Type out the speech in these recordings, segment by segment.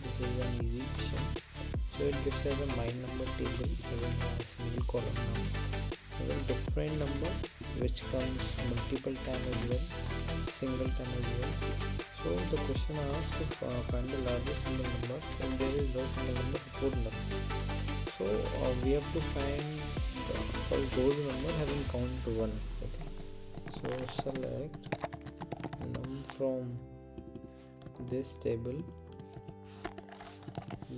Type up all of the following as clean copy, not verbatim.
This is an easy question. So it gives us a MyNumber table having a single column now, having different number which comes multiple time as well, single time as well. So the question asks to find the largest single number if there is no single number report none. So we have to find for those number having count 1. Okay. So select num from this table.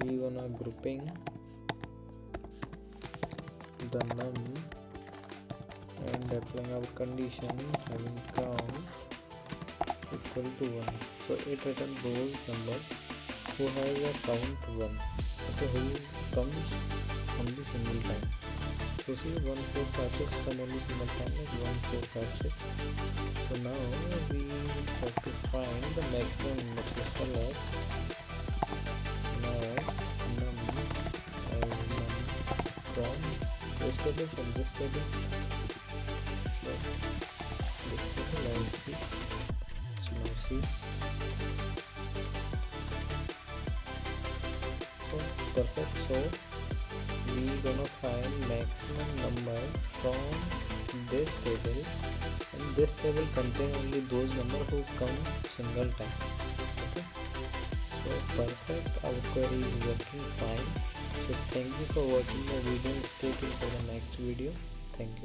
We gonna grouping the num and applying our condition having count equal to 1. So it returns those numbers who has a count 1. Okay, who comes only single time. So see 1 4 5 6 come only single time, like 1 4 5 6. So now we have to find the maximum number. So select max num as num from this table, from this table. So this table and see. So now see. So perfect. So we gonna find maximum number from this table, and this table contain only those number who come single time. Okay, so perfect, our query is working fine. So thank you for watching the video and stay tuned for the next video. Thank you.